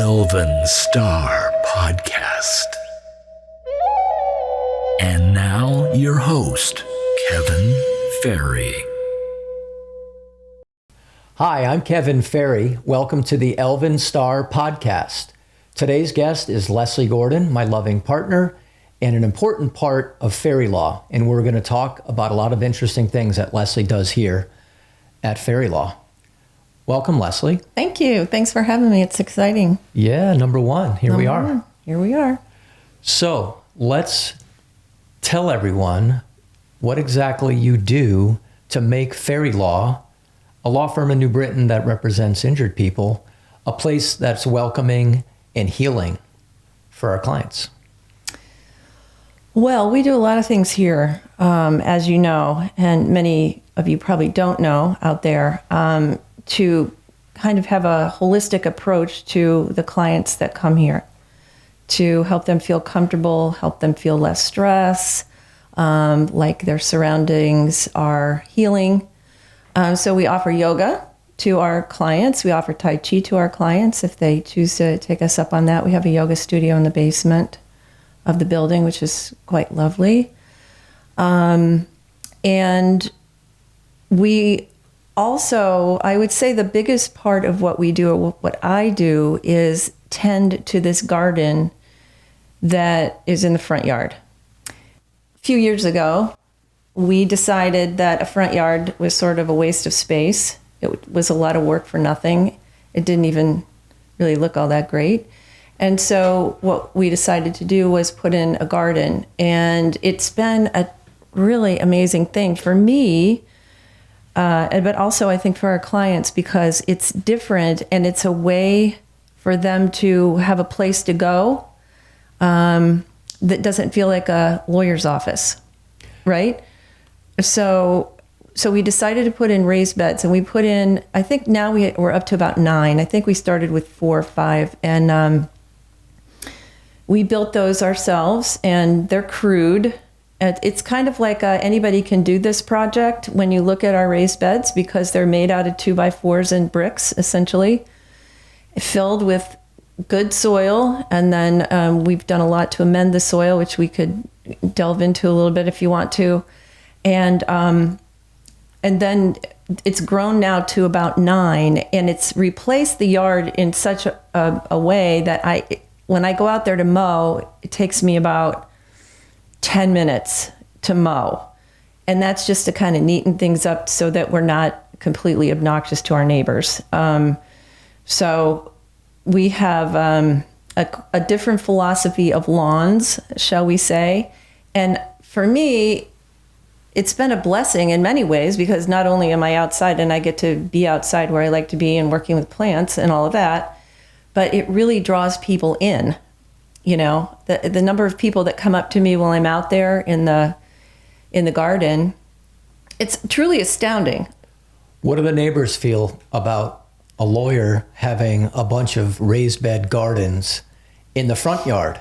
Elven Star Podcast. And now, your host, Kevin Ferry. Hi, I'm Kevin Ferry. Welcome to the Elven Star Podcast. Today's guest is Leslie Gordon, my loving partner, and an important part of Ferry Law. And we're going to talk about a lot of interesting things that Leslie does here at Ferry Law. Welcome, Leslie. Thank you. Thanks for having me. It's exciting. Yeah, number one. Here we are. Here we are. So let's tell everyone what exactly you do to make Ferry Law, a law firm in New Britain that represents injured people, a place that's welcoming and healing for our clients. Well, we do a lot of things here, as you know, and many of you probably don't know out there, to kind of have a holistic approach to the clients that come here, to help them feel comfortable, help them feel less stress, like their surroundings are healing. So we offer yoga to our clients. We offer Tai Chi to our clients if they choose to take us up on that. We have a yoga studio in the basement of the building, which is quite lovely. And we also, I would say the biggest part of what we do, or what I do, is tend to this garden that is in the front yard. A few years ago, we decided that a front yard was sort of a waste of space. It was a lot of work for nothing. It didn't even really look all that great. And so what we decided to do was put in a garden. And it's been a really amazing thing for me, but also I think for our clients, because it's different and it's a way for them to have a place to go that doesn't feel like a lawyer's office, right? So we decided to put in raised beds, and we put in, I think now we're up to about 9. I think we started with 4 or 5, and we built those ourselves, and they're crude. It's kind of like anybody can do this project when you look at our raised beds, because they're made out of 2x4s and bricks, essentially, filled with good soil. And then we've done a lot to amend the soil, which we could delve into a little bit if you want to. And then it's grown now to about 9, and it's replaced the yard in such a way that when I go out there to mow, it takes me about 10 minutes to mow. And that's just to kind of neaten things up so that we're not completely obnoxious to our neighbors. So we have a different philosophy of lawns, shall we say. And for me, it's been a blessing in many ways, because not only am I outside and I get to be outside where I like to be and working with plants and all of that, but it really draws people in. You know, the number of people that come up to me while I'm out there in the garden, it's truly astounding. What do the neighbors feel about a lawyer having a bunch of raised bed gardens in the front yard?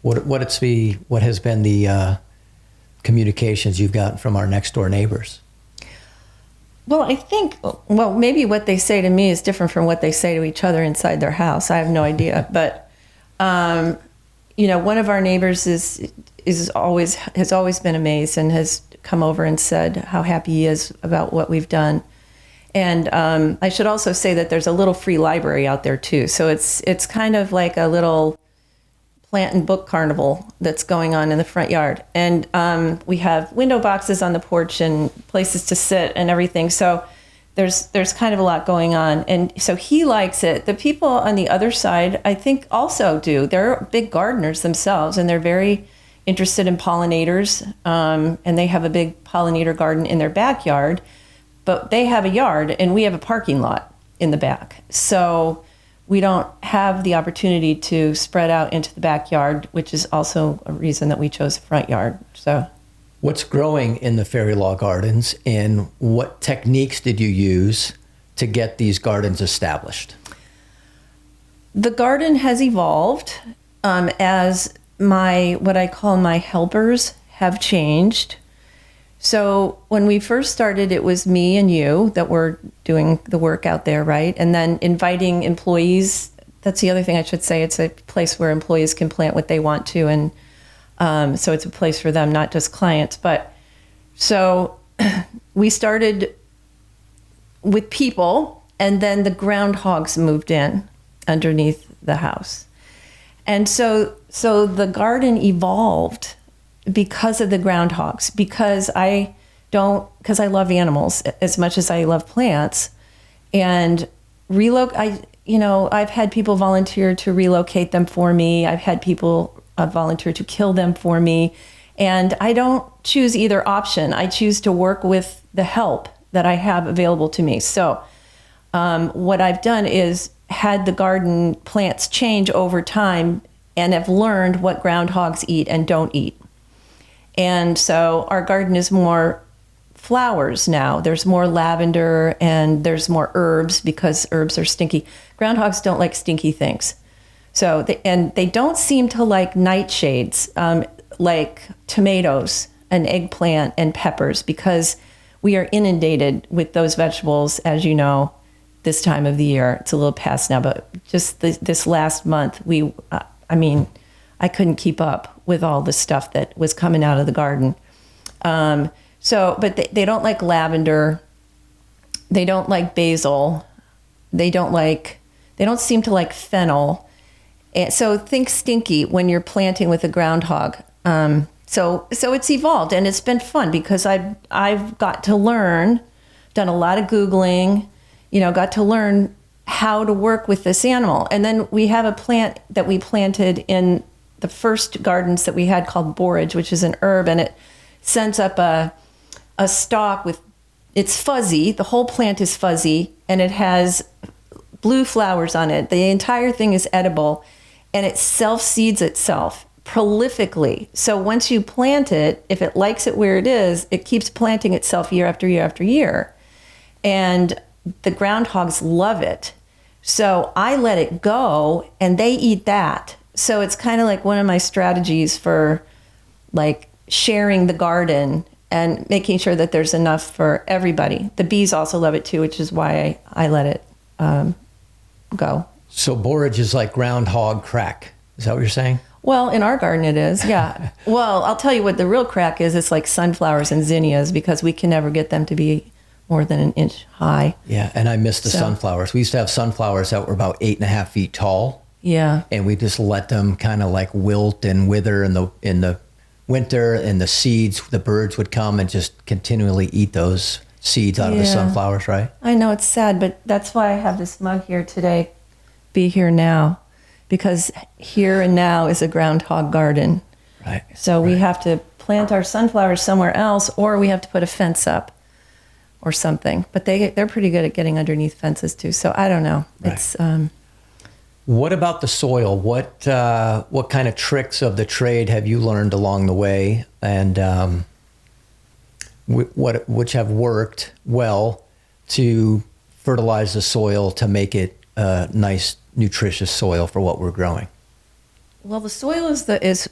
What has been the communications you've gotten from our next door neighbors? Well, I think, maybe what they say to me is different from what they say to each other inside their house. I have no idea. But, one of our neighbors has always been amazed and has come over and said how happy he is about what we've done. And I should also say that there's a little free library out there too. So it's kind of like a little plant and book carnival that's going on in the front yard. And we have window boxes on the porch and places to sit and everything. So there's kind of a lot going on. And so he likes it. The people on the other side, I think, also do. They're big gardeners themselves, and they're very interested in pollinators. And they have a big pollinator garden in their backyard. But they have a yard, and we have a parking lot in the back. So we don't have the opportunity to spread out into the backyard, which is also a reason that we chose the front yard. So, what's growing in the Ferry Law gardens, and what techniques did you use to get these gardens established? The garden has evolved as what I call my helpers have changed. So when we first started, it was me and you that were doing the work out there, right? And then inviting employees that's the other thing I should say. It's a place where employees can plant what they want to. And so it's a place for them, not just clients. But so we started with people, and then the groundhogs moved in underneath the house. And so the garden evolved because of the groundhogs, because I love animals as much as I love plants. And I've had people volunteer to relocate them for me. I've had people volunteer to kill them for me. And I don't choose either option. I choose to work with the help that I have available to me. So what I've done is had the garden plants change over time and have learned what groundhogs eat and don't eat. And so our garden is more flowers now. There's more lavender and there's more herbs because herbs are stinky. Groundhogs don't like stinky things. So they don't seem to like nightshades, like tomatoes and eggplant and peppers, because we are inundated with those vegetables, as you know, this time of the year. It's a little past now, but just this last month, I couldn't keep up with all the stuff that was coming out of the garden. But they don't like lavender. They don't like basil. They don't seem to like fennel. And so think stinky when you're planting with a groundhog. So it's evolved, and it's been fun because I've got to learn, done a lot of Googling, got to learn how to work with this animal. And then we have a plant that we planted in the first gardens that we had called borage, which is an herb, and it sends up a stalk it's fuzzy. The whole plant is fuzzy, and it has blue flowers on it. The entire thing is edible, and it self-seeds itself prolifically. So once you plant it, if it likes it where it is, it keeps planting itself year after year after year. And the groundhogs love it. So I let it go, and they eat that. So it's kind of like one of my strategies for like sharing the garden and making sure that there's enough for everybody. The bees also love it too, which is why I let it go. So borage is like groundhog crack. Is that what you're saying? Well, in our garden it is, yeah. Well, I'll tell you what the real crack is. It's like sunflowers and zinnias, because we can never get them to be more than an inch high. Yeah, and I miss the sunflowers. We used to have sunflowers that were about 8.5 feet tall. Yeah. And we just let them kind of like wilt and wither in the winter, and the seeds, the birds would come and just continually eat those seeds out of the sunflowers, right? I know, it's sad, but that's why I have this mug here today, Be Here Now, because here and now is a groundhog garden. Right. So we have to plant our sunflowers somewhere else, or we have to put a fence up or something. But they're pretty good at getting underneath fences too. So I don't know. Right. It's What about the soil? What kind of tricks of the trade have you learned along the way, and which have worked well to fertilize the soil to make it a nice, nutritious soil for what we're growing? Well, the soil is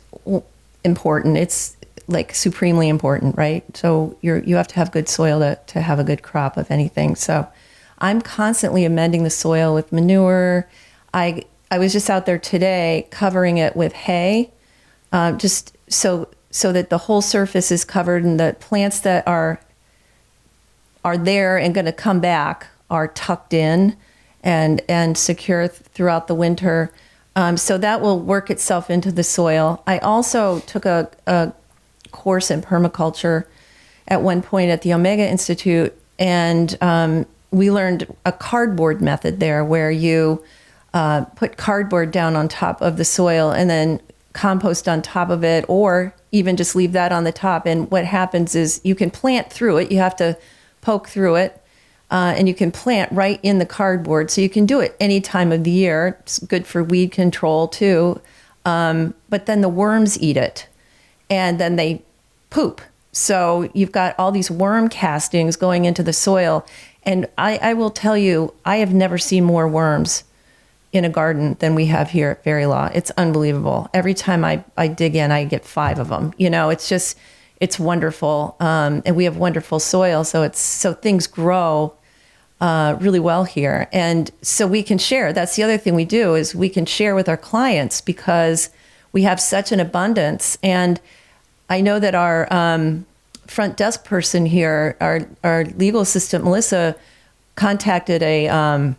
important. It's like supremely important, right? So you have to have good soil to have a good crop of anything. So I'm constantly amending the soil with manure. I was just out there today covering it with hay, just so that the whole surface is covered, and the plants that are there and going to come back are tucked in and secure throughout the winter. So that will work itself into the soil. I also took a course in permaculture at one point at the Omega Institute, and we learned a cardboard method there, where you put cardboard down on top of the soil and then compost on top of it, or even just leave that on the top. And what happens is you can plant through it. You have to poke through it, and you can plant right in the cardboard. So you can do it any time of the year. It's good for weed control too. But then the worms eat it, and then they poop. So you've got all these worm castings going into the soil. And I will tell you, I have never seen more worms in a garden than we have here at Ferry Law. It's unbelievable. Every time I dig in, I get 5 of them. It's wonderful. And we have wonderful soil. So things grow really well here. And so we can share. That's the other thing we do is we can share with our clients because we have such an abundance. And I know that our front desk person here, our legal assistant, Melissa, contacted a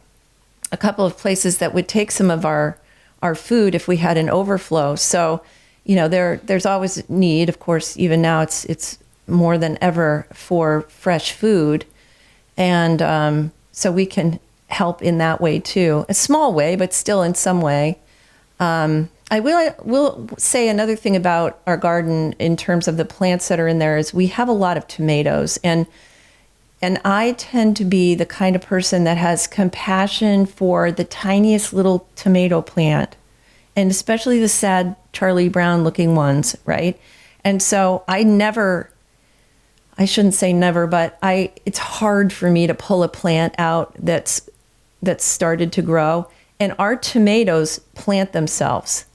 couple of places that would take some of our food if we had an overflow. So, there's always need. Of course, even now it's more than ever for fresh food. And so we can help in that way too. A small way, but still in some way. I will say another thing about our garden in terms of the plants that are in there is we have a lot of tomatoes. And I tend to be the kind of person that has compassion for the tiniest little tomato plant, and especially the sad Charlie Brown looking ones, right? And so I shouldn't say never, but it's hard for me to pull a plant out that's started to grow. And our tomatoes plant themselves.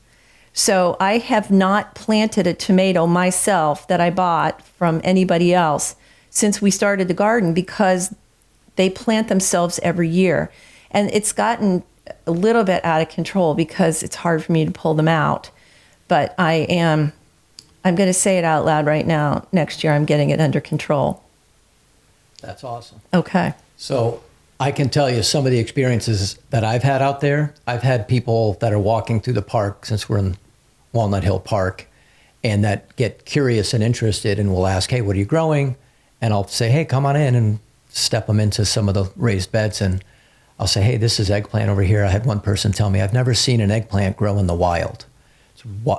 So I have not planted a tomato myself that I bought from anybody else since we started the garden because they plant themselves every year. And it's gotten a little bit out of control because it's hard for me to pull them out. But I'm going to say it out loud right now. Next year, I'm getting it under control. That's awesome. Okay. So I can tell you some of the experiences that I've had out there. I've had people that are walking through the park, since we're in Walnut Hill Park, and that get curious and interested and will ask, hey, what are you growing? And I'll say, hey, come on in, and step them into some of the raised beds. And I'll say, hey, this is eggplant over here. I had one person tell me, I've never seen an eggplant grow in the wild.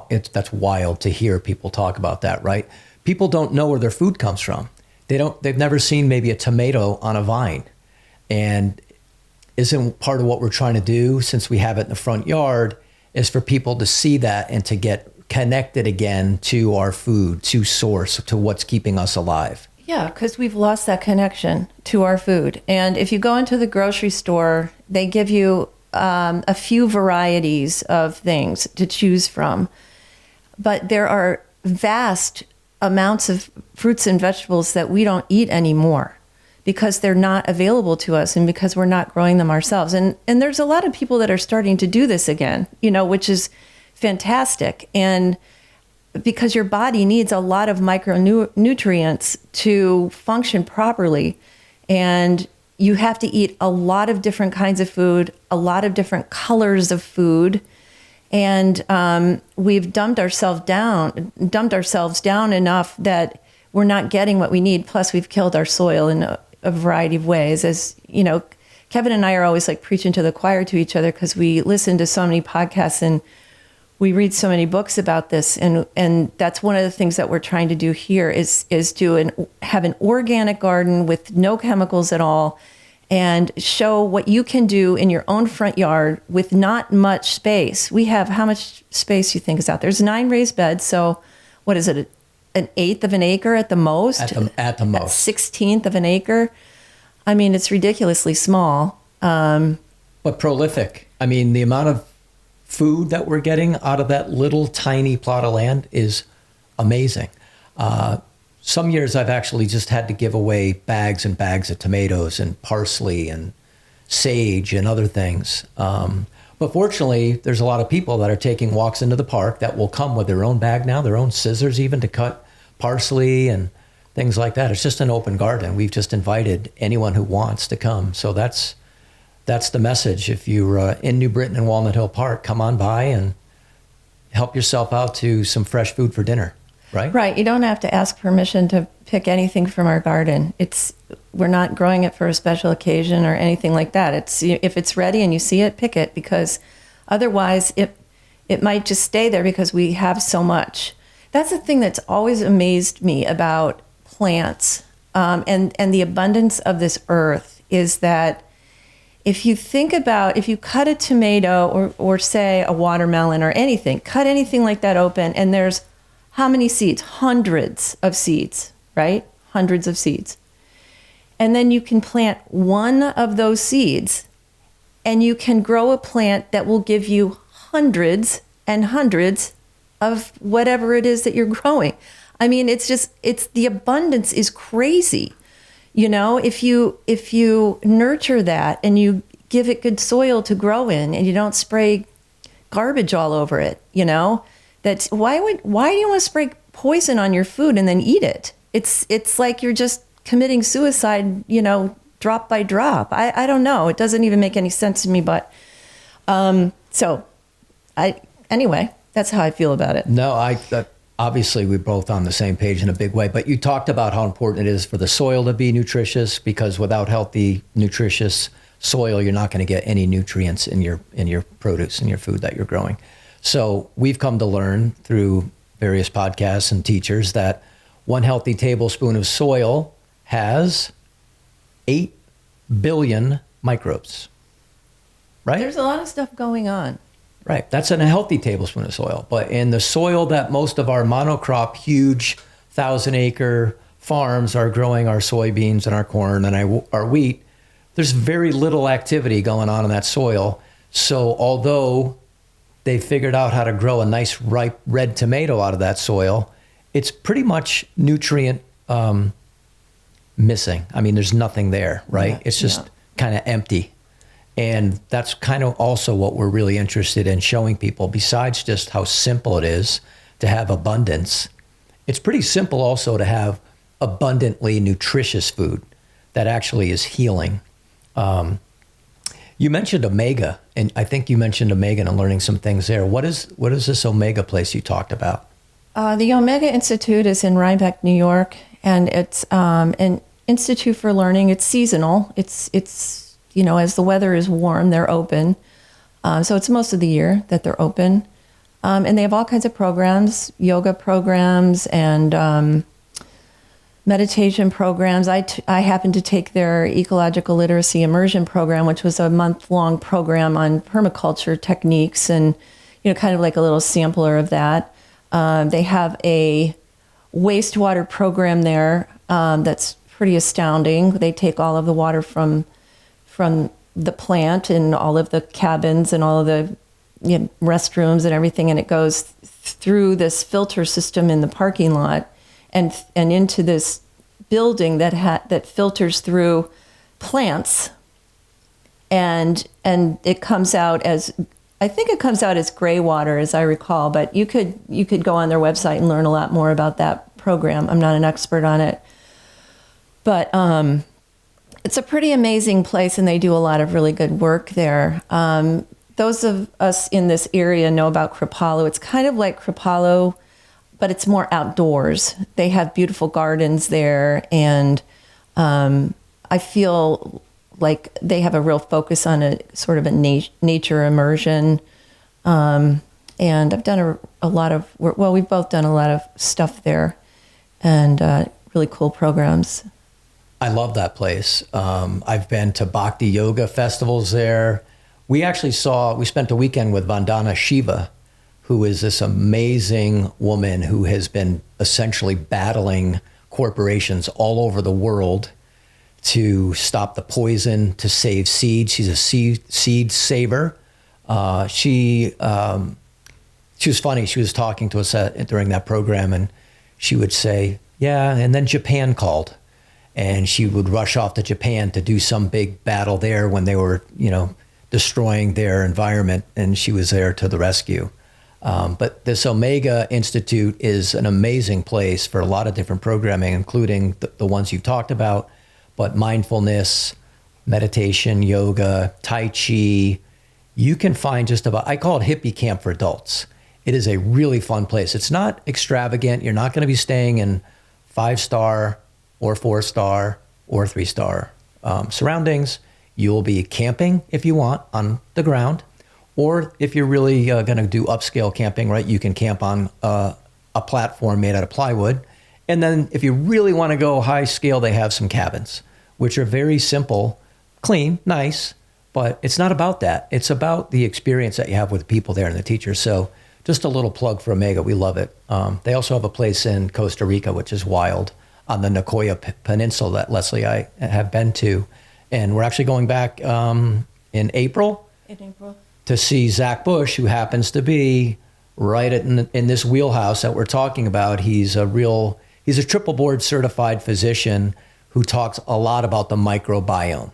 That's wild to hear people talk about that, right? People don't know where their food comes from. They've never seen maybe a tomato on a vine. And isn't part of what we're trying to do, since we have it in the front yard, is for people to see that and to get connected again to our food, to source, to what's keeping us alive. Yeah, because we've lost that connection to our food. And if you go into the grocery store, they give you a few varieties of things to choose from. But there are vast amounts of fruits and vegetables that we don't eat anymore because they're not available to us and because we're not growing them ourselves. And there's a lot of people that are starting to do this again, which is fantastic. And because your body needs a lot of micronutrients to function properly. And you have to eat a lot of different kinds of food, a lot of different colors of food. And we've dumped ourselves down enough that we're not getting what we need. Plus, we've killed our soil in a variety of ways. As you know, Kevin and I are always like preaching to the choir to each other because we listen to so many podcasts and we read so many books about this. And that's one of the things that we're trying to do here is have an organic garden with no chemicals at all and show what you can do in your own front yard with not much space. We have, how much space you think is out there? There's 9 raised beds. So what is it? An eighth of an acre at the most? At the most. 16th of an acre. I mean, it's ridiculously small. But prolific. I mean, the amount of food that we're getting out of that little tiny plot of land is amazing. Some years I've actually just had to give away bags and bags of tomatoes and parsley and sage and other things. But fortunately, there's a lot of people that are taking walks into the park that will come with their own bag now, their own scissors even to cut parsley and things like that. It's just an open garden. We've just invited anyone who wants to come. So that's the message. If you're in New Britain and Walnut Hill Park, come on by and help yourself out to some fresh food for dinner, right? Right. You don't have to ask permission to pick anything from our garden. We're not growing it for a special occasion or anything like that. If it's ready and you see it, pick it, because otherwise it might just stay there because we have so much. That's the thing that's always amazed me about plants and the abundance of this earth is that if you cut a tomato or say a watermelon or anything, cut anything like that open, and there's how many seeds? Hundreds of seeds, right? Hundreds of seeds. And then you can plant one of those seeds and you can grow a plant that will give you hundreds and hundreds of whatever it is that you're growing. I mean, the abundance is crazy. If you nurture that and you give it good soil to grow in, and you don't spray garbage all over it, that's why do you want to spray poison on your food and then eat it? It's like you're just committing suicide, drop by drop. I don't know. It doesn't even make any sense to me, but anyway, that's how I feel about it. No, obviously we're both on the same page in a big way, but you talked about how important it is for the soil to be nutritious, because without healthy, nutritious soil, you're not going to get any nutrients in your produce, in your food that you're growing. So we've come to learn through various podcasts and teachers that 1 healthy tablespoon of soil has 8 billion microbes, right? There's a lot of stuff going on. Right. That's in a healthy tablespoon of soil. But in the soil that most of our monocrop, huge 1,000-acre farms are growing our soybeans and our corn and our wheat, there's very little activity going on in that soil. So although they figured out how to grow a nice ripe red tomato out of that soil, it's pretty much nutrient missing. I mean, there's nothing there, right? Yeah, it's just kind of empty. And that's kind of also what we're really interested in showing people. Besides just how simple it is to have abundance, it's pretty simple also to have abundantly nutritious food that actually is healing. You mentioned Omega, and I think you mentioned Omega and learning some things there. What is this Omega place you talked about? The Omega Institute is in Rhinebeck, New York, and it's an institute for learning. It's seasonal. It's as the weather is warm, they're open. So it's most of the year that they're open. And they have all kinds of programs, yoga programs and meditation programs. I happened to take their ecological literacy immersion program, which was a month-long program on permaculture techniques, and kind of like a little sampler of that. They have a wastewater program there that's pretty astounding. They take all of the water from the plant and all of the cabins and all of the restrooms and everything, and it goes through this filter system in the parking lot and into this building that filters through plants, and it comes out as, I think it comes out as gray water, as I recall, but you could go on their website and learn a lot more about that program. I'm not an expert on it, but it's a pretty amazing place, and they do a lot of really good work there. Those of us in this area know about Kripalu. It's kind of like Kripalu, but it's more outdoors. They have beautiful gardens there, and I feel like they have a real focus on a sort of a nature immersion. And I've done a lot of work. Well, we've both done a lot of stuff there, and really cool programs. I love that place. I've been to Bhakti Yoga festivals there. We spent a weekend with Vandana Shiva, who is this amazing woman who has been essentially battling corporations all over the world to stop the poison, to save seeds. She's a seed saver. She was funny. She was talking to us during that program, and she would say, yeah, and then Japan called. And she would rush off to Japan to do some big battle there when they were, destroying their environment, and she was there to the rescue. But this Omega Institute is an amazing place for a lot of different programming, including the ones you've talked about, but mindfulness, meditation, yoga, Tai Chi. You can find I call it hippie camp for adults. It is a really fun place. It's not extravagant. You're not going to be staying in 5-star or 4-star or 3-star surroundings. You'll be camping if you want on the ground, or if you're really going to do upscale camping, right? You can camp on a platform made out of plywood. And then if you really want to go high scale, they have some cabins, which are very simple, clean, nice, but it's not about that. It's about the experience that you have with the people there and the teachers. So just a little plug for Omega. We love it. They also have a place in Costa Rica, which is wild, on the Nicoya Peninsula that Leslie and I have been to. And we're actually going back in April to see Zach Bush, who happens to be right in this wheelhouse that we're talking about. He's a triple board certified physician who talks a lot about the microbiome.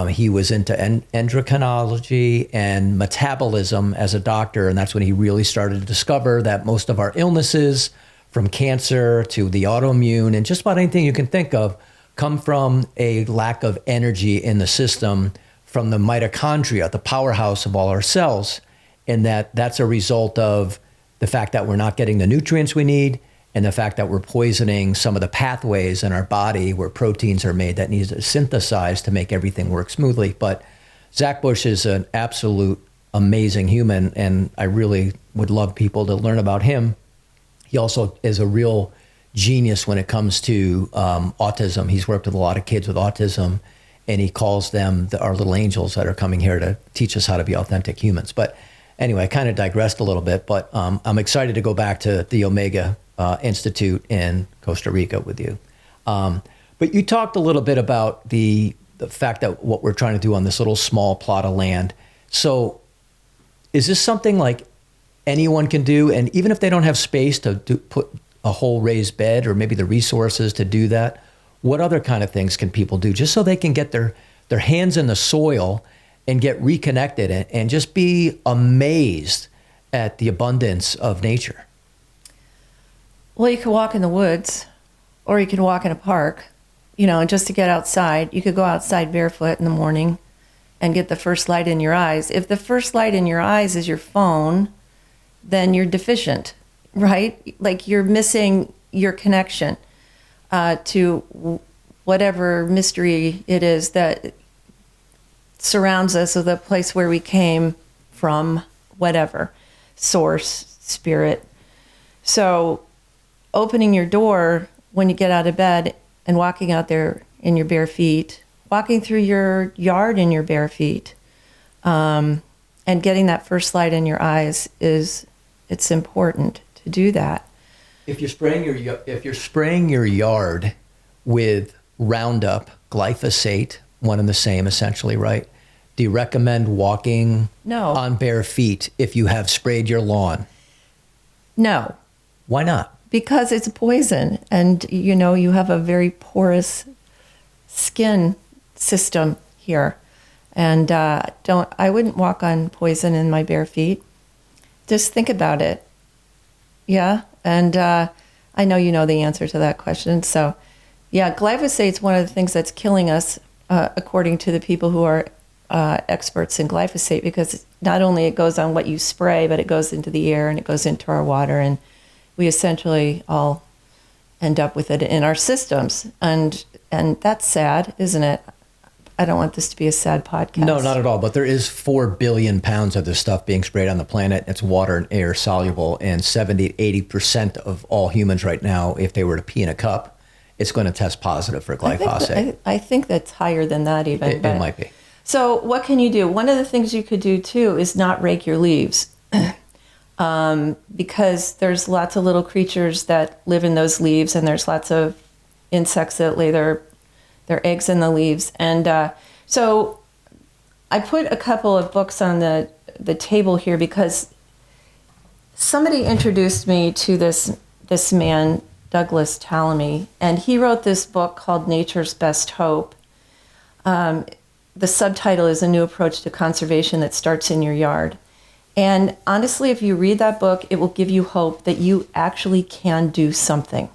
He was into endocrinology and metabolism as a doctor, and that's when he really started to discover that most of our illnesses, from cancer to the autoimmune and just about anything you can think of, come from a lack of energy in the system from the mitochondria, the powerhouse of all our cells, and that's a result of the fact that we're not getting the nutrients we need and the fact that we're poisoning some of the pathways in our body where proteins are made that needs to synthesize to make everything work smoothly. But Zach Bush is an absolute amazing human, and I really would love people to learn about him. He also is a real genius when it comes to autism. He's worked with a lot of kids with autism, and he calls them our little angels that are coming here to teach us how to be authentic humans. But anyway, I kind of digressed a little bit, but I'm excited to go back to the Omega Institute in Costa Rica with you. But you talked a little bit about the fact that what we're trying to do on this little small plot of land. So is this something like anyone can do? And even if they don't have space to put a whole raised bed or maybe the resources to do that, what other kind of things can people do just so they can get their hands in the soil and get reconnected and just be amazed at the abundance of nature? Well, you could walk in the woods, or you could walk in a park, and just to get outside. You could go outside barefoot in the morning and get the first light in your eyes. If the first light in your eyes is your phone, then you're deficient, right? Like you're missing your connection to whatever mystery it is that surrounds us, or the place where we came from, whatever, source, spirit. So opening your door when you get out of bed and walking out there in your bare feet, walking through your yard in your bare feet, and getting that first light in your eyes it's important to do that. If you're spraying your yard with Roundup, glyphosate, one and the same essentially, right? Do you recommend walking on bare feet if you have sprayed your lawn? No. Why not? Because it's a poison, and you have a very porous skin system here, and I wouldn't walk on poison in my bare feet. Just think about it. Yeah, and I know you know the answer to that question. So, yeah, glyphosate's one of the things that's killing us, according to the people who are experts in glyphosate, because not only it goes on what you spray, but it goes into the air and it goes into our water, and we essentially all end up with it in our systems. And that's sad, isn't it? I don't want this to be a sad podcast. No, not at all. But there is 4 billion pounds of this stuff being sprayed on the planet. It's water and air soluble, and 70 to 80% of all humans right now, if they were to pee in a cup, it's going to test positive for glyphosate. I think that's higher than that even. It might be. So what can you do? One of the things you could do too is not rake your leaves. Because there's lots of little creatures that live in those leaves, and there's lots of insects that lay their eggs in the leaves. And so I put a couple of books on the table here because somebody introduced me to this man, Douglas Tallamy, and he wrote this book called Nature's Best Hope. The subtitle is A New Approach to Conservation That Starts in Your Yard. And honestly, if you read that book, it will give you hope that you actually can do something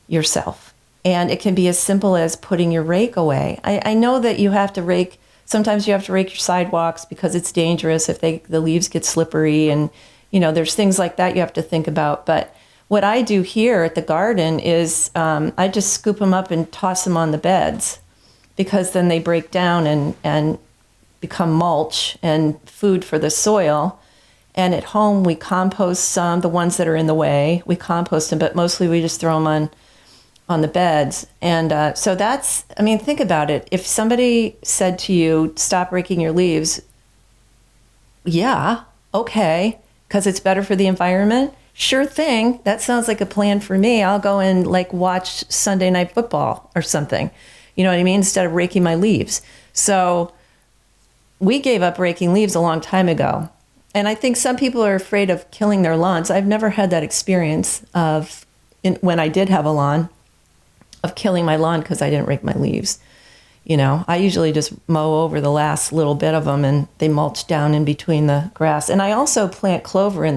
yourself. And it can be as simple as putting your rake away. I know that you have to rake, sometimes you have to rake your sidewalks because it's dangerous if the leaves get slippery, and there's things like that you have to think about. But what I do here at the garden is I just scoop them up and toss them on the beds, because then they break down and become mulch and food for the soil. And at home, we compost some, the ones that are in the way, we compost them, but mostly we just throw them on the beds. And so that's, think about it. If somebody said to you, stop raking your leaves, yeah, okay, because it's better for the environment. Sure thing. That sounds like a plan for me. I'll go and watch Sunday Night Football or something. You know what I mean? Instead of raking my leaves. So we gave up raking leaves a long time ago. And I think some people are afraid of killing their lawns. I've never had that experience when I did have a lawn. of killing my lawn because I didn't rake my leaves. I usually just mow over the last little bit of them, and they mulch down in between the grass. And I also plant clover in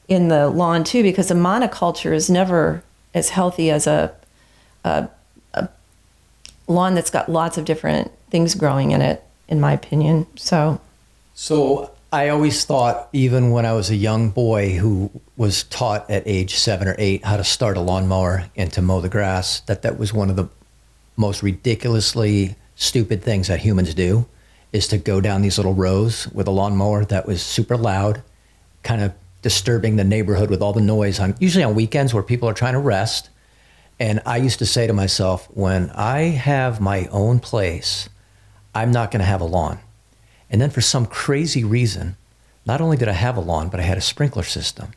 the lawn too, because a monoculture is never as healthy as a lawn that's got lots of different things growing in it, in my opinion. So I always thought, even when I was a young boy who was taught at age 7 or 8 how to start a lawnmower and to mow the grass, that was one of the most ridiculously stupid things that humans do, is to go down these little rows with a lawnmower that was super loud, kind of disturbing the neighborhood with all the noise, usually on weekends where people are trying to rest. And I used to say to myself, when I have my own place, I'm not going to have a lawn. And then for some crazy reason, not only did I have a lawn, but I had a sprinkler system,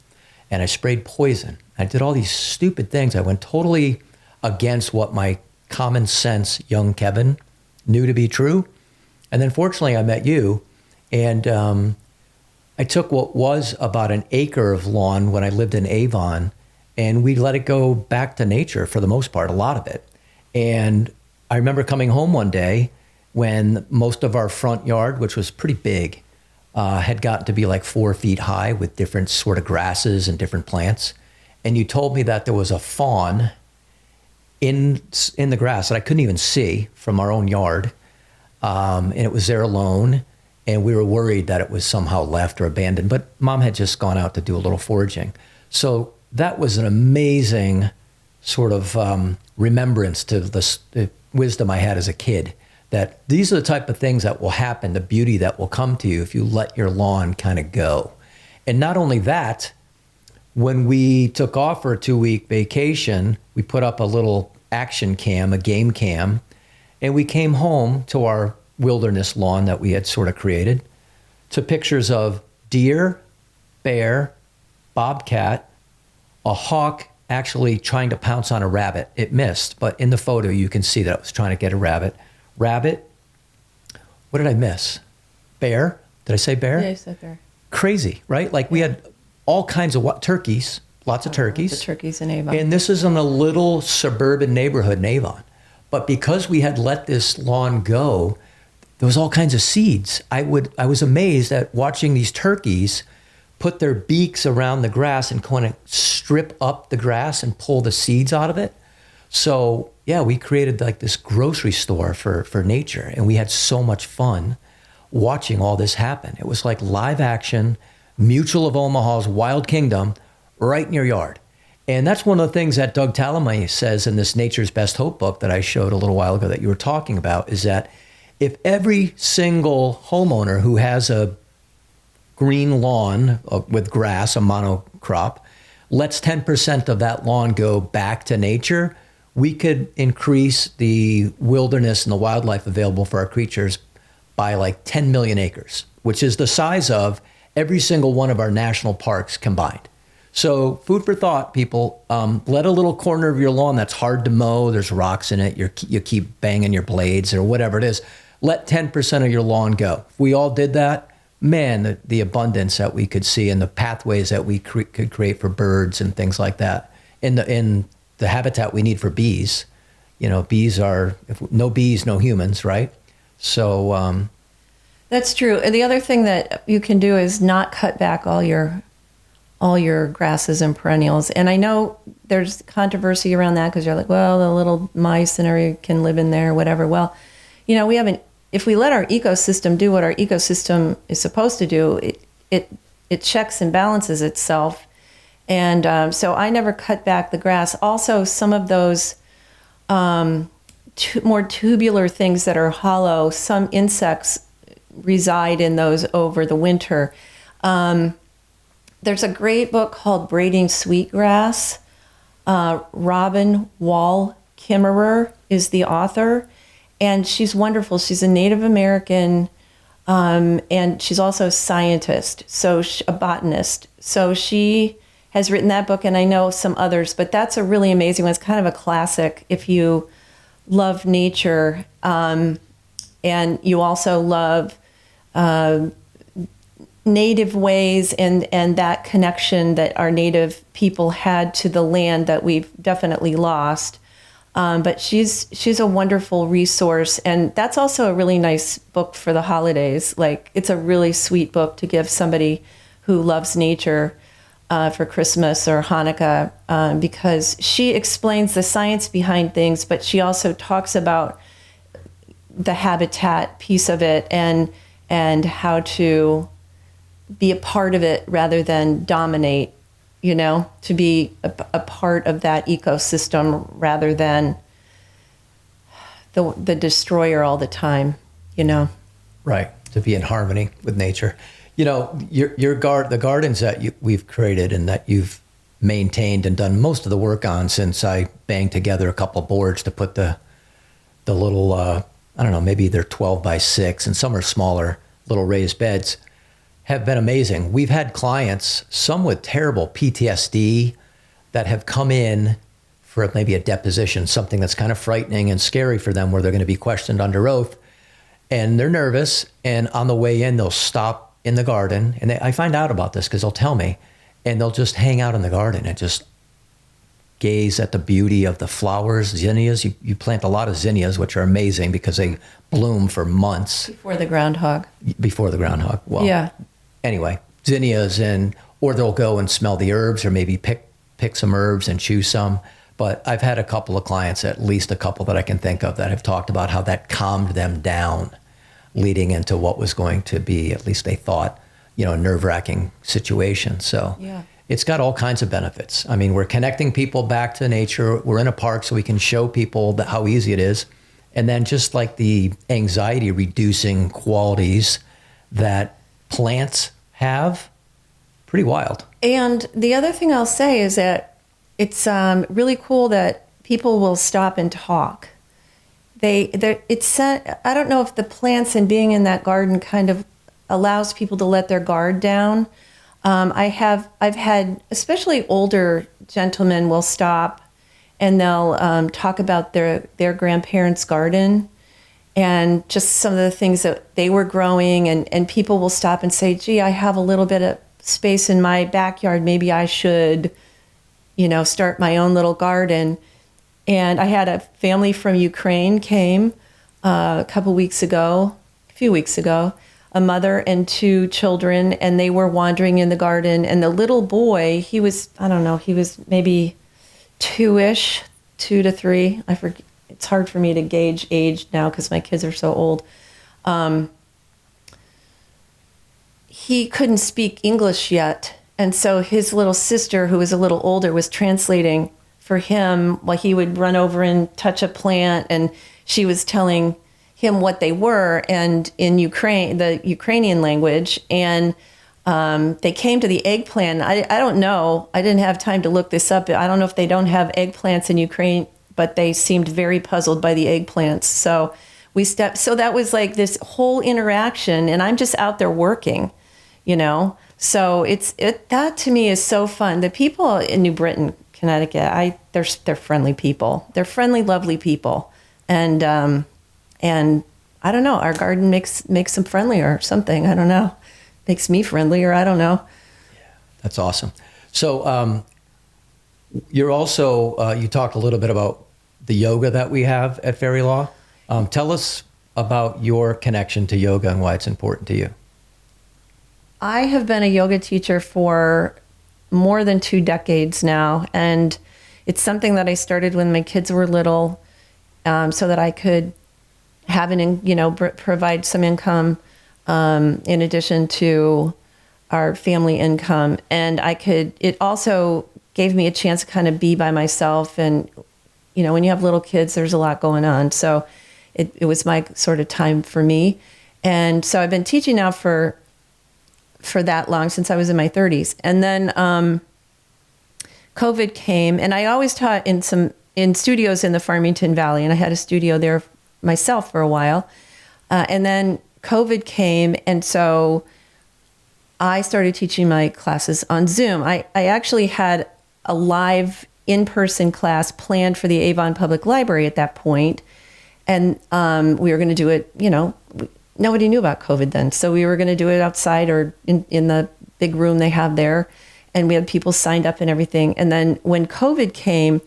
and I sprayed poison. I did all these stupid things. I went totally against what my common sense young Kevin knew to be true. And then fortunately I met you, and I took what was about an acre of lawn when I lived in Avon, and we let it go back to nature for the most part, a lot of it. And I remember coming home one day when most of our front yard, which was pretty big, had gotten to be like 4 feet high with different sort of grasses and different plants. And you told me that there was a fawn in the grass that I couldn't even see from our own yard. And it was there alone. And we were worried that it was somehow left or abandoned. But Mom had just gone out to do a little foraging. So that was an amazing sort of remembrance to the wisdom I had as a kid, that these are the type of things that will happen, the beauty that will come to you if you let your lawn kind of go. And not only that, when we took off for a 2-week vacation, we put up a little action cam, a game cam, and we came home to our wilderness lawn that we had sort of created, to pictures of deer, bear, bobcat, a hawk actually trying to pounce on a rabbit. It missed, but in the photo you can see that it was trying to get a rabbit. Rabbit. What did I miss? Bear. Did I say bear? Yeah, you said bear. Crazy, right? Like we had all kinds of turkeys, lots of turkeys. The turkeys in Avon. And this is in a little suburban neighborhood in Avon. But because we had let this lawn go, there was all kinds of seeds. I was amazed at watching these turkeys put their beaks around the grass and kind of strip up the grass and pull the seeds out of it. So yeah, we created like this grocery store for nature, and we had so much fun watching all this happen. It was like live action, Mutual of Omaha's Wild Kingdom right in your yard. And that's one of the things that Doug Tallamy says in this Nature's Best Hope book that I showed a little while ago that you were talking about, is that if every single homeowner who has a green lawn with grass, a monocrop, lets 10% of that lawn go back to nature, we could increase the wilderness and the wildlife available for our creatures by like 10 million acres, which is the size of every single one of our national parks combined. So food for thought, people. Let a little corner of your lawn that's hard to mow, there's rocks in it, you keep banging your blades or whatever it is, let 10% of your lawn go. If we all did that, man, the abundance that we could see and the pathways that we could create for birds and things like that. In the habitat we need for bees. Bees are, no bees, no humans, right? So that's true. And the other thing that you can do is not cut back all your grasses and perennials. And I know there's controversy around that because you're like, well, the little mice and everything can live in there, whatever. Well, if we let our ecosystem do what our ecosystem is supposed to do, it checks and balances itself. And so I never cut back the grass. Also, some of those more tubular things that are hollow, some insects reside in those over the winter. There's a great book called Braiding Sweetgrass. Robin Wall Kimmerer is the author, and she's wonderful. She's a Native American, and she's also a scientist, a botanist. So she has written that book, and I know some others, but that's a really amazing one. It's kind of a classic if you love nature, and you also love native ways and that connection that our native people had to the land that we've definitely lost. But she's a wonderful resource, and that's also a really nice book for the holidays. Like, it's a really sweet book to give somebody who loves nature for Christmas or Hanukkah, because she explains the science behind things, but she also talks about the habitat piece of it and how to be a part of it rather than dominate, to be a part of that ecosystem rather than the destroyer all the time, Right, to be in harmony with nature. The gardens that we've created and that you've maintained and done most of the work on since I banged together a couple boards to put the little, I don't know, maybe they're 12 by 6 and some are smaller, little raised beds, have been amazing. We've had clients, some with terrible PTSD, that have come in for maybe a deposition, something that's kind of frightening and scary for them, where they're going to be questioned under oath, and they're nervous, and on the way in, they'll stop in the garden, and I find out about this because they'll tell me, and they'll just hang out in the garden and just gaze at the beauty of the flowers, zinnias. You plant a lot of zinnias, which are amazing because they bloom for months. Before the groundhog. Well, yeah. Anyway, zinnias, or they'll go and smell the herbs or maybe pick some herbs and chew some. But I've had a couple of clients, at least a couple that I can think of, that have talked about how that calmed them down leading into what was going to be, at least they thought, a nerve-wracking situation. So yeah. It's got all kinds of benefits. I mean, we're connecting people back to nature. We're in a park so we can show people how easy it is. And then just like the anxiety reducing qualities that plants have, pretty wild. And the other thing I'll say is that it's really cool that people will stop and talk. I don't know if the plants and being in that garden kind of allows people to let their guard down. I've had, especially older gentlemen will stop and they'll talk about their grandparents' garden and just some of the things that they were growing, and people will stop and say, gee, I have a little bit of space in my backyard. Maybe I should, start my own little garden. And I had a family from Ukraine came a few weeks ago, a mother and 2 children, and they were wandering in the garden. And the little boy, he was maybe 2-ish, 2 to 3. I forget. It's hard for me to gauge age now because my kids are so old. He couldn't speak English yet. And so his little sister, who was a little older, was translating for him while he would run over and touch a plant. And she was telling him what they were, and in the Ukrainian language. And they came to the eggplant. I don't know. I didn't have time to look this up. I don't know if they don't have eggplants in Ukraine, but they seemed very puzzled by the eggplants. So so that was like this whole interaction, and I'm just out there working, So that to me is so fun. The people in New Britain, Connecticut, they're friendly people. They're friendly, lovely people, and I don't know. Our garden makes them friendlier or something. I don't know. Makes me friendlier. I don't know. Yeah, that's awesome. So you're also you talked a little bit about the yoga that we have at Ferry Law. Tell us about your connection to yoga and why it's important to you. I have been a yoga teacher for more than 2 decades now, and it's something that I started when my kids were little, so that I could have provide some income in addition to our family income, and it also gave me a chance to kind of be by myself. And when you have little kids, there's a lot going on, so it was my sort of time for me. And so I've been teaching now for that long, since I was in my 30s. And then COVID came, and I always taught in studios in the Farmington Valley, and I had a studio there myself for a while. And then COVID came, and so I started teaching my classes on Zoom. I actually had a live in-person class planned for the Avon Public Library at that point, and we were going to do it, nobody knew about COVID then. So we were going to do it outside or in the big room they have there. And we had people signed up and everything. And then when COVID came,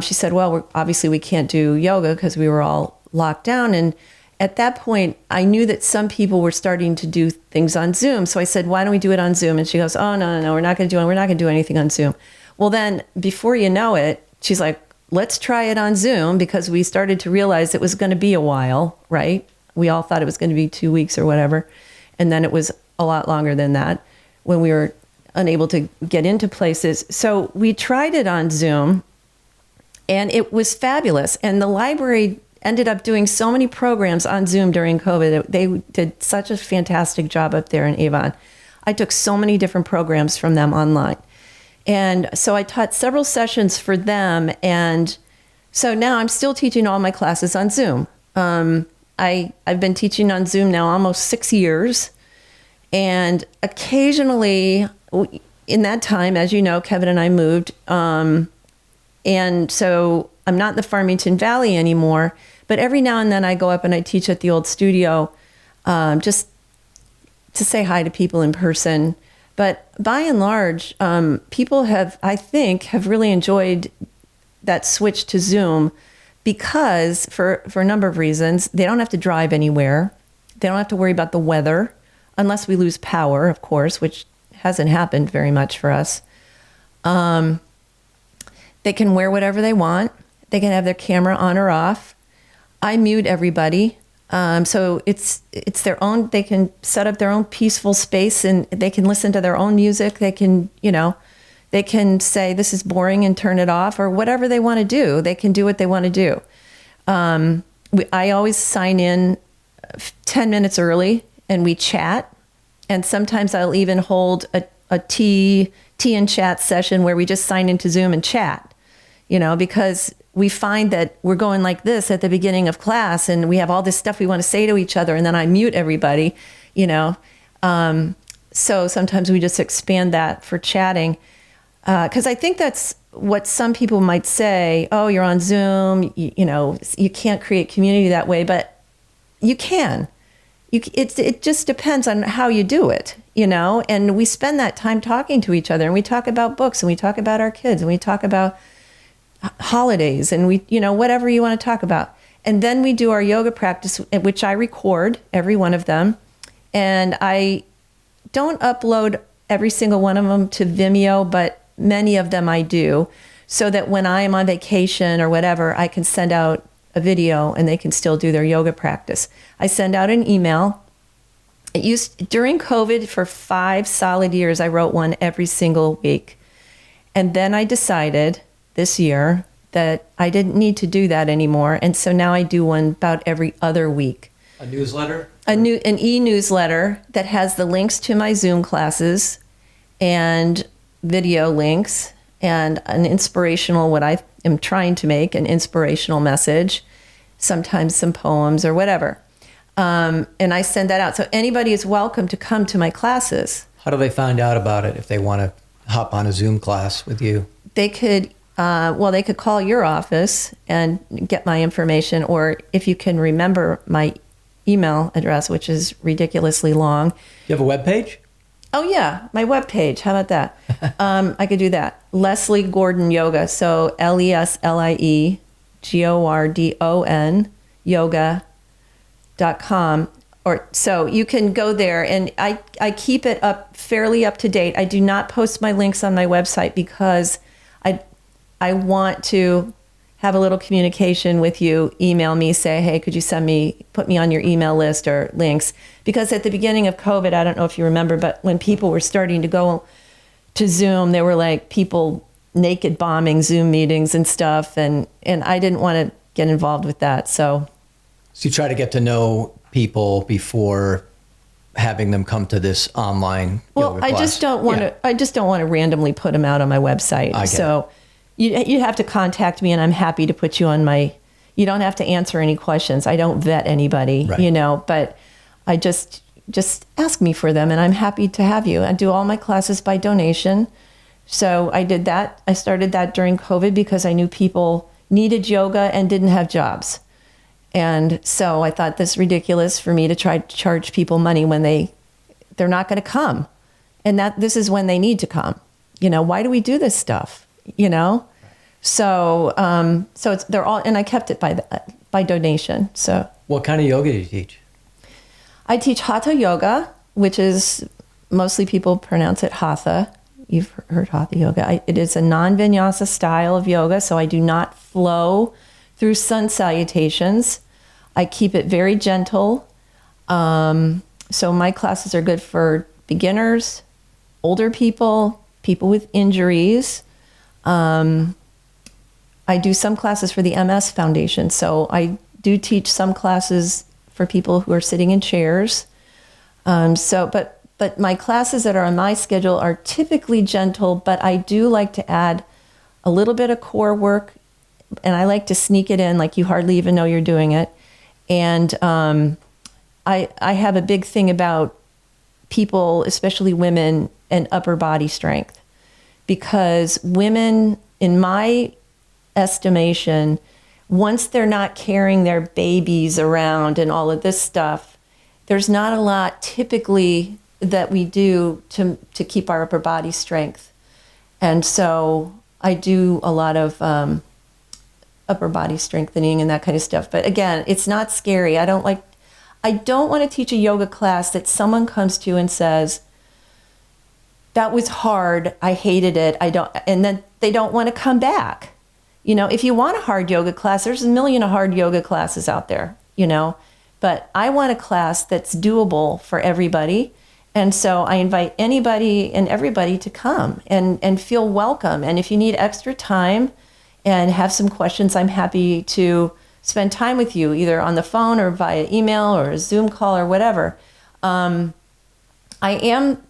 she said, well, obviously we can't do yoga because we were all locked down. And at that point, I knew that some people were starting to do things on Zoom. So I said, why don't we do it on Zoom? And she goes, oh, no, we're not going to do anything on Zoom. Well, then before you know it, she's like, let's try it on Zoom, because we started to realize it was going to be a while, right? We all thought it was going to be 2 weeks or whatever. And then it was a lot longer than that when we were unable to get into places. So we tried it on Zoom, and it was fabulous. And the library ended up doing so many programs on Zoom during COVID. They did such a fantastic job up there in Avon. I took so many different programs from them online. And so I taught several sessions for them. And so now I'm still teaching all my classes on Zoom. I've been teaching on Zoom now almost 6 years. And occasionally in that time, as you know, Kevin and I moved. And so I'm not in the Farmington Valley anymore. But every now and then I go up and I teach at the old studio, just to say hi to people in person. But by and large, people have really enjoyed that switch to Zoom, because for a number of reasons. They don't have to drive anywhere. They don't have to worry about the weather, unless we lose power, of course, which hasn't happened very much for us. They can wear whatever they want. They can have their camera on or off. I mute everybody. So it's their own, they can set up their own peaceful space, and they can listen to their own music. They can, they can say this is boring and turn it off, or whatever they want to do. They can do what they want to do. I always sign in 10 minutes early and we chat. And sometimes I'll even hold a tea and chat session where we just sign into Zoom and chat, because we find that we're going like this at the beginning of class, and we have all this stuff we want to say to each other, and then I mute everybody, So sometimes we just expand that for chatting, because I think that's what some people might say, oh, you're on Zoom, you can't create community that way, but you can. It just depends on how you do it, and we spend that time talking to each other, and we talk about books, and we talk about our kids, and we talk about holidays, and we, whatever you want to talk about. And then we do our yoga practice, which I record every one of them. And I don't upload every single one of them to Vimeo, but many of them I do, so that when I am on vacation or whatever, I can send out a video and they can still do their yoga practice. I send out an email. During COVID, for 5 solid years, I wrote one every single week. And then I decided this year that I didn't need to do that anymore. And so now I do one about every other week. A newsletter? An e-newsletter that has the links to my Zoom classes and video links and an inspirational, what I am trying to make, an inspirational message, sometimes some poems or whatever. And I send that out. So anybody is welcome to come to my classes. How do they find out about it if they want to hop on a Zoom class with you? They could they could call your office and get my information, or if you can remember my email address, which is ridiculously long. You have a webpage? Oh, yeah, my webpage. How about that? I could do that. Leslie Gordon Yoga. So LesliGordon yoga.com. So you can go there, and I keep it fairly up to date. I do not post my links on my website because I want to have a little communication with you. Email me, say, hey, could you put me on your email list or links? Because at the beginning of COVID, I don't know if you remember, but when people were starting to go to Zoom, there were like people naked bombing Zoom meetings and stuff. And I didn't want to get involved with that. So you try to get to know people before having them come to this online yoga class. I just don't want to randomly put them out on my website. So you have to contact me, and I'm happy to put you on you don't have to answer any questions. I don't vet anybody, right. But I just ask me for them, and I'm happy to have you. I do all my classes by donation. So I did that. I started that during COVID because I knew people needed yoga and didn't have jobs. And so I thought this ridiculous for me to try to charge people money when they're not going to come. And this is when they need to come. Why do we do this stuff? So they're all, and I kept it by donation. So What kind of yoga do you teach? I teach Hatha yoga, which is mostly people pronounce it Hatha. You've heard Hatha yoga. It is a non-vinyasa style of yoga, so I do not flow through sun salutations. I keep it very gentle. So my classes are good for beginners, older people, people with injuries. I do some classes for the MS Foundation, so I do teach some classes for people who are sitting in chairs. But my classes that are on my schedule are typically gentle, but I do like to add a little bit of core work, and I like to sneak it in like you hardly even know you're doing it. And I have a big thing about people, especially women, and upper body strength, because women, in my estimation, once they're not carrying their babies around and all of this stuff, there's not a lot typically that we do to keep our upper body strength. And so I do a lot of upper body strengthening and that kind of stuff. But again, it's not scary. I don't want to teach a yoga class that someone comes to and says, that was hard, I hated it, and then they don't want to come back. If you want a hard yoga class, there's a million hard yoga classes out there, but I want a class that's doable for everybody. And so I invite anybody and everybody to come and feel welcome. And if you need extra time and have some questions, I'm happy to spend time with you, either on the phone or via email or a Zoom call or whatever. I am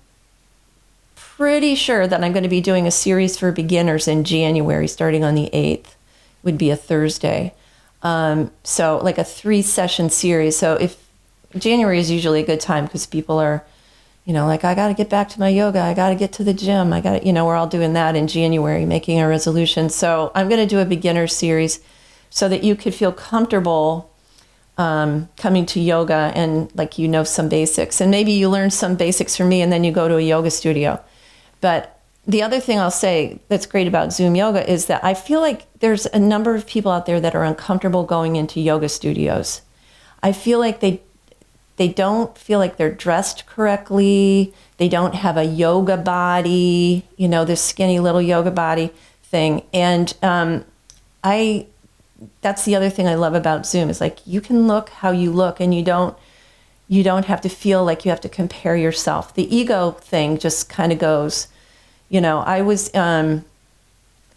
pretty sure that I'm going to be doing a series for beginners in January, starting on the 8th, would be a Thursday. So like a 3-session series. So if January is usually a good time because people are, like, I got to get back to my yoga. I got to get to the gym. We're all doing that in January, making a resolution. So I'm going to do a beginner series so that you could feel comfortable coming to yoga and some basics. And maybe you learn some basics from me and then you go to a yoga studio. But the other thing I'll say that's great about Zoom yoga is that I feel like there's a number of people out there that are uncomfortable going into yoga studios. I feel like they don't feel like they're dressed correctly. They don't have a yoga body, this skinny little yoga body thing. And that's the other thing I love about Zoom is like you can look how you look and you don't have to feel like you have to compare yourself. The ego thing just kind of goes. I was in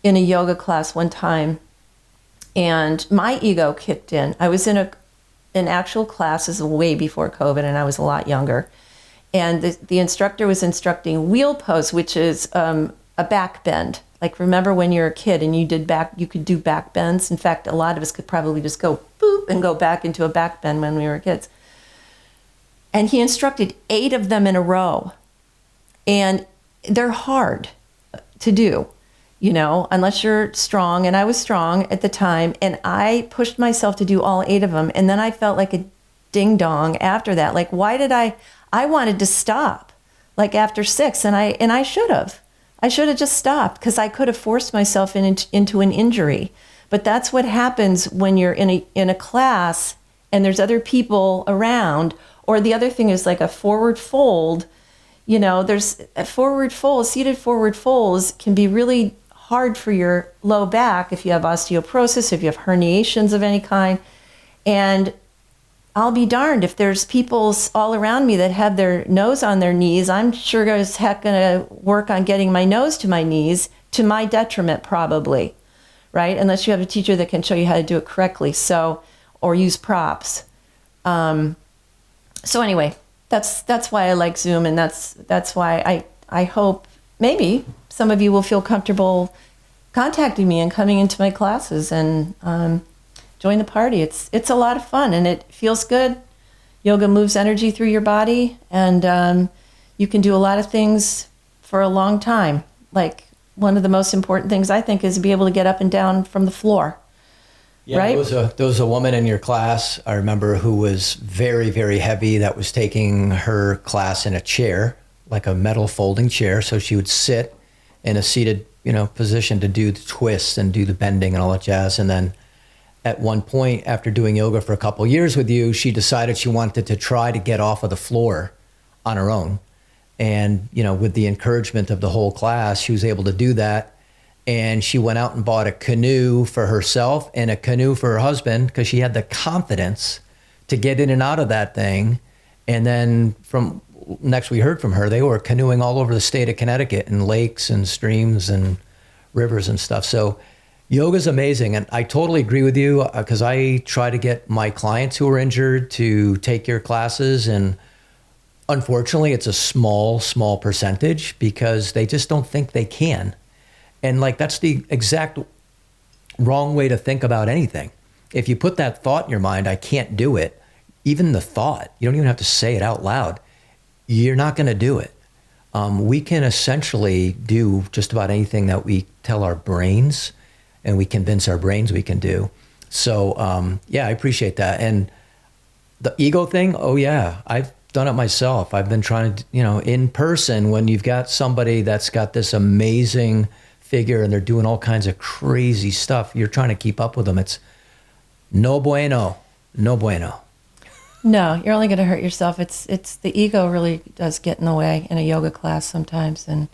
a yoga class one time and my ego kicked in. I was in an actual class, this is way before COVID, and I was a lot younger. And the instructor was instructing wheel pose, which is a back bend. Like, remember when you were a kid and you could do back bends? In fact, a lot of us could probably just go boop and go back into a back bend when we were kids. And he instructed 8 of them in a row. And they're hard to do, unless you're strong. And I was strong at the time. And I pushed myself to do all 8 of them. And then I felt like a ding dong after that. Like, why did I wanted to stop like after 6 and I should have just stopped because I could have forced myself into an injury. But that's what happens when you're in a class and there's other people around. Or the other thing is like a forward fold. There's a forward fold, seated forward folds can be really hard for your low back if you have osteoporosis, if you have herniations of any kind. And I'll be darned if there's people all around me that have their nose on their knees. I'm sure as heck going to work on getting my nose to my knees, to my detriment probably, right? Unless you have a teacher that can show you how to do it correctly, or use props. So anyway, that's why I like Zoom, and that's why I hope maybe some of you will feel comfortable contacting me and coming into my classes and join the party. It's a lot of fun and it feels good. Yoga moves energy through your body, and you can do a lot of things for a long time. Like, one of the most important things I think is to be able to get up and down from the floor. Yeah, right? There was a woman in your class, I remember, who was very, very heavy, that was taking her class in a chair, like a metal folding chair. So she would sit in a seated position to do the twists and do the bending and all that jazz. And then at one point, after doing yoga for a couple of years with you, she decided she wanted to try to get off of the floor on her own. And, with the encouragement of the whole class, she was able to do that. And she went out and bought a canoe for herself and a canoe for her husband because she had the confidence to get in and out of that thing. And then from next we heard from her, they were canoeing all over the state of Connecticut in lakes and streams and rivers and stuff. So yoga's amazing. And I totally agree with you because I try to get my clients who are injured to take your classes. And unfortunately, it's a small percentage because they just don't think they can. And that's the exact wrong way to think about anything. If you put that thought in your mind, I can't do it, even the thought, you don't even have to say it out loud, you're not going to do it. We can essentially do just about anything that we tell our brains and we convince our brains we can do. So, I appreciate that. And the ego thing, oh yeah, I've done it myself. I've been trying to, in person, when you've got somebody that's got this amazing figure and they're doing all kinds of crazy stuff, you're trying to keep up with them. It's no bueno. No, you're only going to hurt yourself. It's the ego really does get in the way in a yoga class sometimes. And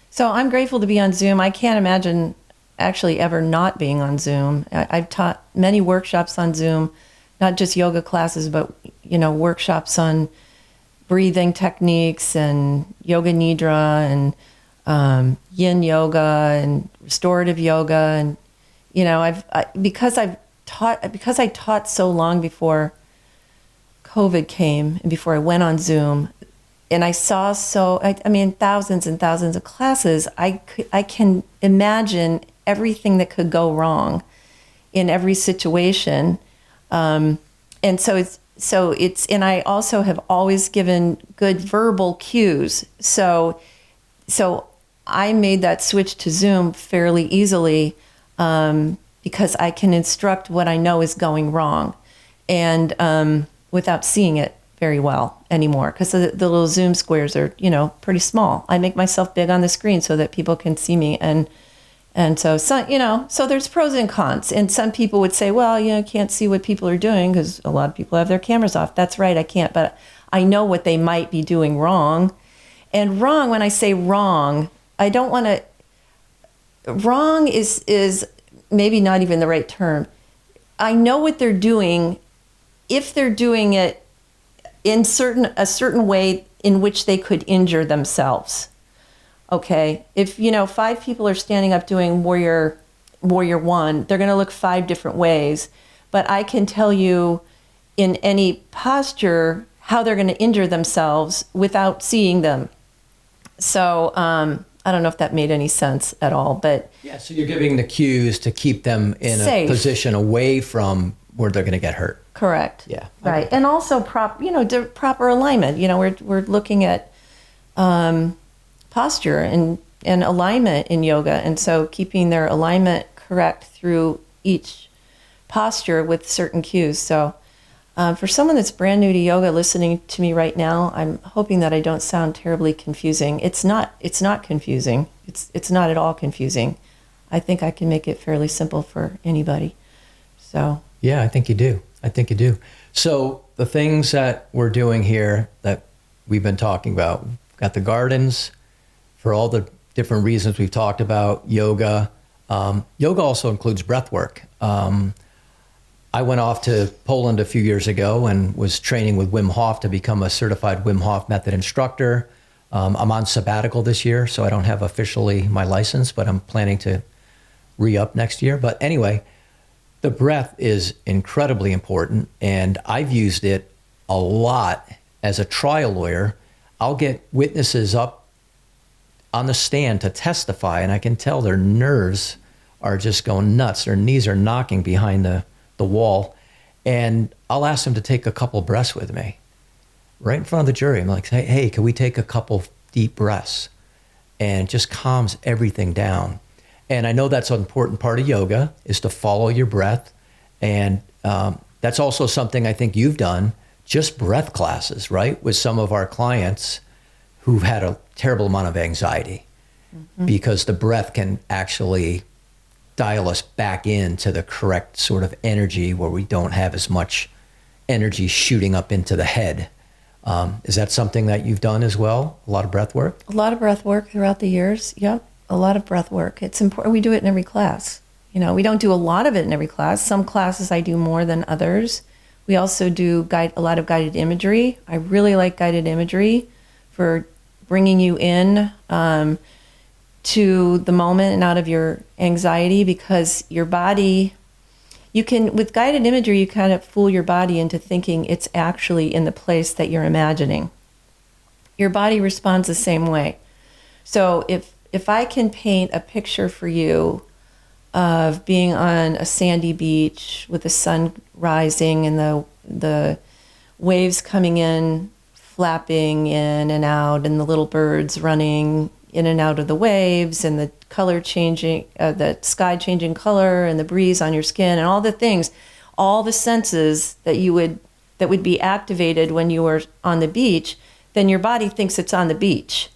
so I'm grateful to be on Zoom. I can't imagine actually ever not being on Zoom. I've taught many workshops on Zoom, not just yoga classes, but, workshops on breathing techniques and yoga nidra and yin yoga and restorative yoga. And, because I taught so long before COVID came and before I went on Zoom, and I saw thousands and thousands of classes, I can imagine everything that could go wrong in every situation. And I also have always given good verbal cues. So I made that switch to Zoom fairly easily because I can instruct what I know is going wrong, and without seeing it very well anymore, because the little Zoom squares are pretty small. I make myself big on the screen so that people can see me, and so there's pros and cons. And some people would say, well, I can't see what people are doing because a lot of people have their cameras off. That's right, I can't, but I know what they might be doing wrong. And wrong, when I say wrong, I don't want to. Wrong is maybe not even the right term. I know what they're doing if they're doing it in a certain way in which they could injure themselves. Okay, if 5 people are standing up doing warrior 1, they're going to look 5 different ways, but I can tell you in any posture how they're going to injure themselves without seeing them. So I don't know if that made any sense at all, but yeah. So you're giving the cues to keep them in safe. A position away from where they're going to get hurt. Correct. Yeah. Right, and also proper alignment. We're looking at posture and alignment in yoga, and so keeping their alignment correct through each posture with certain cues. So for someone that's brand new to yoga listening to me right now, I'm hoping that I don't sound terribly confusing. It's not confusing. It's not at all confusing. I think I can make it fairly simple for anybody. So yeah, I think you do. So the things that we're doing here that we've been talking about, we've got the gardens for all the different reasons we've talked about, yoga. Yoga also includes breath work. I went off to Poland a few years ago and was training with Wim Hof to become a certified Wim Hof method instructor. I'm on sabbatical this year, so I don't have officially my license, but I'm planning to re-up next year. But anyway, the breath is incredibly important, and I've used it a lot as a trial lawyer. I'll get witnesses up on the stand to testify, and I can tell their nerves are just going nuts. Their knees are knocking behind the wall, and I'll ask them to take a couple breaths with me right in front of the jury. I'm like, hey, can we take a couple deep breaths? And it just calms everything down. And I know that's an important part of yoga, is to follow your breath. And that's also something I think you've done, just breath classes, right? With some of our clients who've had a terrible amount of anxiety. because the breath can actually dial us back into the correct sort of energy where we don't have as much energy shooting up into the head. Is that something that you've done as well? A lot of breath work? A lot of breath work throughout the years. Yep. A lot of breath work. It's important. We do it in every class. We don't do a lot of it in every class. Some classes I do more than others. We also do a lot of guided imagery. I really like guided imagery for bringing you in to the moment and out of your anxiety, because your body, with guided imagery, you kind of fool your body into thinking it's actually in the place that you're imagining. Your body responds the same way. So if I can paint a picture for you of being on a sandy beach with the sun rising and the waves coming in, flapping in and out, and the little birds running in and out of the waves, and the color changing, the sky changing color, and the breeze on your skin, and all the things, all the senses that would be activated when you were on the beach, then your body thinks it's on the beach,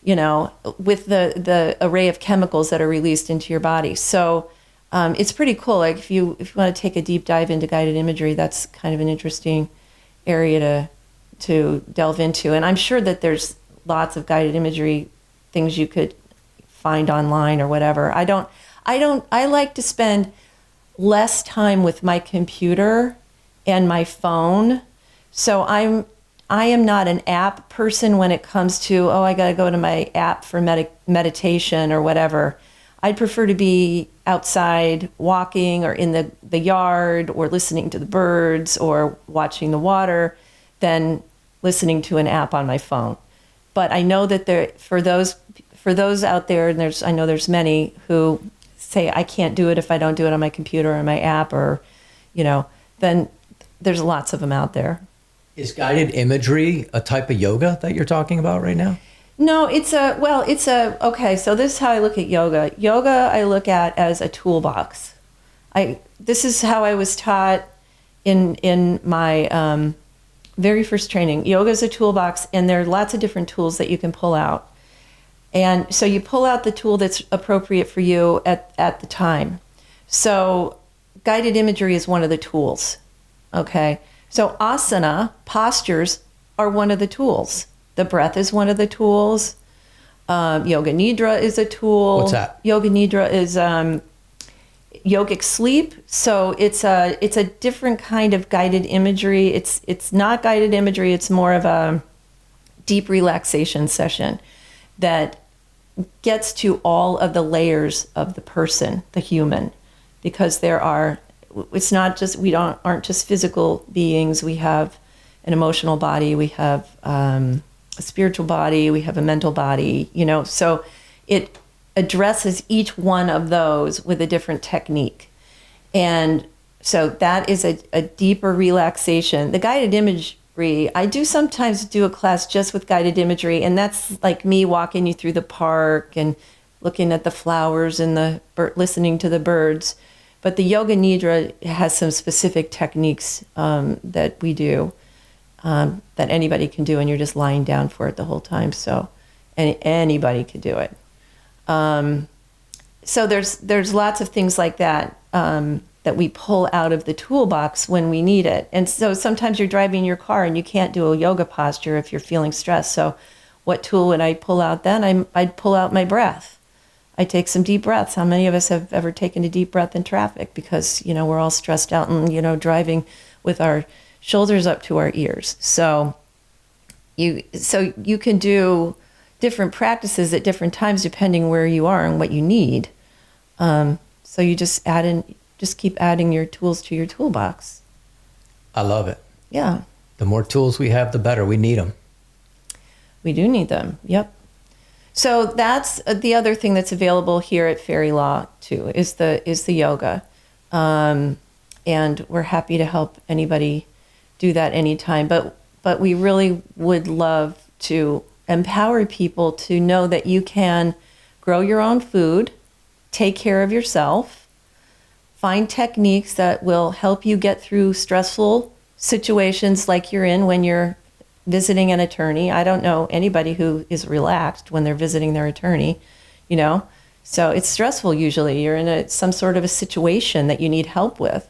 with the array of chemicals that are released into your body. So it's pretty cool. Like if you want to take a deep dive into guided imagery, that's kind of an interesting area to delve into. And I'm sure that there's lots of guided imagery things you could find online or whatever. I like to spend less time with my computer and my phone. So I am not an app person when it comes to, I got to go to my app for meditation or whatever. I'd prefer to be outside walking or in the yard or listening to the birds or watching the water than listening to an app on my phone. But I know that for those out there, and I know there's many who say I can't do it if I don't do it on my computer or my app, or then there's lots of them out there. Is guided imagery a type of yoga that you're talking about right now? No, okay, so this is how I look at yoga. Yoga I look at as a toolbox. This is how I was taught in my very first training. Yoga is a toolbox, and there are lots of different tools that you can pull out. And so you pull out the tool that's appropriate for you at the time. So guided imagery is one of the tools, okay? So asana, postures, are one of the tools. The breath is one of the tools. Yoga Nidra is a tool. What's that? Yoga Nidra is yogic sleep. So it's a different kind of guided imagery. It's not guided imagery. It's more of a deep relaxation session that gets to all of the layers of the person, the human, because it's not just, aren't just physical beings. We have an emotional body. We have a spiritual body. We have a mental body, so it addresses each one of those with a different technique. And so that is a deeper relaxation. The guided imagery, I do sometimes do a class just with guided imagery, and that's like me walking you through the park and looking at the flowers and listening to the birds. But the Yoga Nidra has some specific techniques that we do that anybody can do, and you're just lying down for it the whole time. So anybody could do it. So there's lots of things like that that we pull out of the toolbox when we need it. And so sometimes you're driving your car and you can't do a yoga posture if you're feeling stressed. So what tool would I pull out then? I'd pull out my breath. I take some deep breaths. How many of us have ever taken a deep breath in traffic? Because, we're all stressed out and, driving with our shoulders up to our ears. So you can do different practices at different times depending where you are and what you need. So you just keep adding your tools to your toolbox. I love it. Yeah. The more tools we have, the better. We need them. We do need them. Yep. So that's the other thing that's available here at Ferry Law too, is the yoga. And we're happy to help anybody do that anytime. But we really would love to empower people to know that you can grow your own food, take care of yourself, find techniques that will help you get through stressful situations like you're in when you're visiting an attorney. I don't know anybody who is relaxed when they're visiting their attorney. you know? So it's stressful usually. You're in some sort of a situation that you need help with.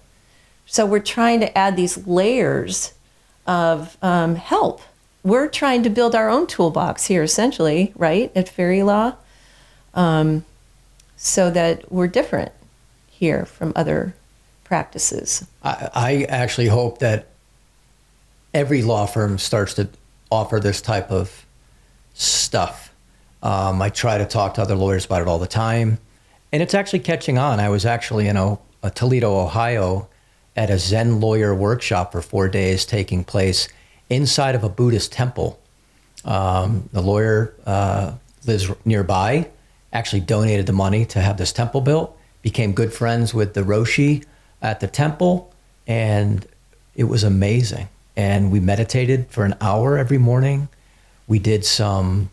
So we're trying to add these layers of help. We're trying to build our own toolbox here, essentially, right, at Ferry Law, so that we're different here from other practices. I actually hope that every law firm starts to offer this type of stuff. I try to talk to other lawyers about it all the time, and it's actually catching on. I was actually in Toledo, Ohio, at a Zen lawyer workshop for 4 days taking place inside of a Buddhist temple. The lawyer lives nearby, actually donated the money to have this temple built, became good friends with the Roshi at the temple, and it was amazing. And we meditated for an hour every morning. We did some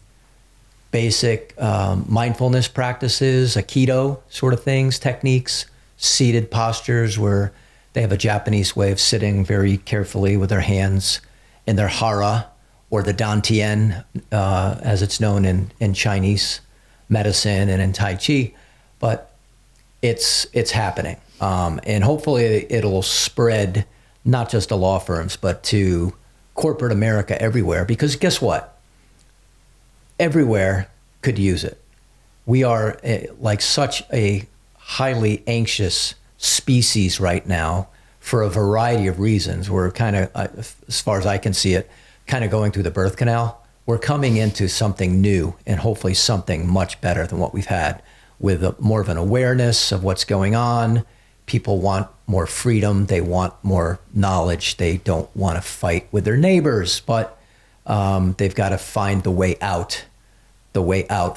basic mindfulness practices, Aikido sort of things, techniques, seated postures where they have a Japanese way of sitting very carefully with their hands in their hara, or the dantian, as it's known in Chinese medicine and in Tai Chi. But it's happening. And hopefully it'll spread not just to law firms, but to corporate America everywhere. Because guess what? Everywhere could use it. We are like such a highly anxious species right now for a variety of reasons. We're kind of, as far as I can see it, kind of going through the birth canal. We're coming into something new and hopefully something much better than what we've had, with more of an awareness of what's going on. People want more freedom. They want more knowledge. They don't want to fight with their neighbors, but they've got to find the way out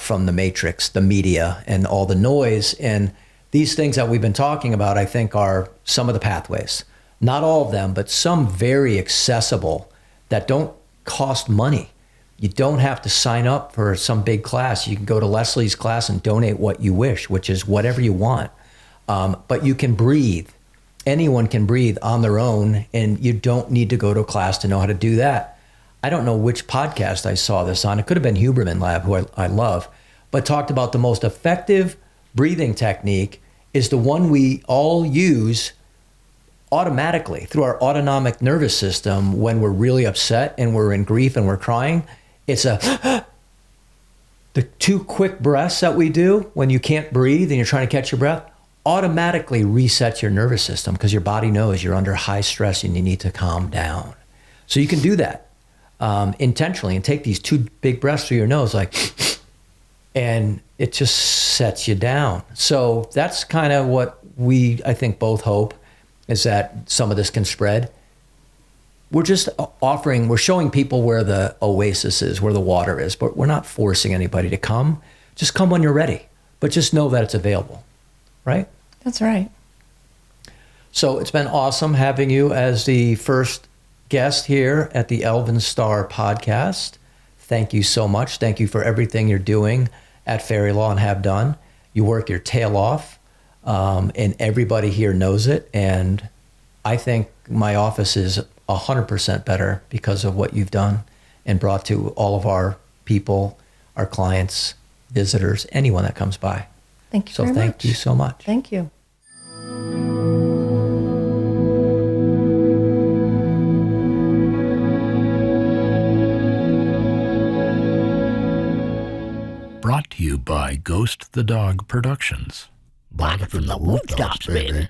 from the matrix, the media, and all the noise. And these things that we've been talking about, I think, are some of the pathways. Not all of them, but some very accessible that don't cost money. You don't have to sign up for some big class. You can go to Leslie's class and donate what you wish, which is whatever you want. But you can breathe. Anyone can breathe on their own, and you don't need to go to a class to know how to do that. I don't know which podcast I saw this on. It could have been Huberman Lab, who I love, but talked about the most effective breathing technique is the one we all use automatically through our autonomic nervous system when we're really upset and we're in grief and we're crying. It's the 2 quick breaths that we do when you can't breathe and you're trying to catch your breath automatically resets your nervous system, because your body knows you're under high stress and you need to calm down. So you can do that intentionally and take these 2 big breaths through your nose, and it just sets you down. So that's kind of what I think both hope, is that some of this can spread. We're just we're showing people where the oasis is, where the water is, but we're not forcing anybody to come. Just come when you're ready, but just know that it's available, right? That's right. So it's been awesome having you as the first guest here at the Elven Star Podcast. Thank you so much. Thank you for everything you're doing at Ferry Law and have done. You work your tail off, and everybody here knows it. And I think my office is 100% better because of what you've done and brought to all of our people, our clients, visitors, anyone that comes by. Thank you very much. So thank you so much. Thank you. Brought to you by Ghost the Dog Productions. Bark from the rooftops, baby.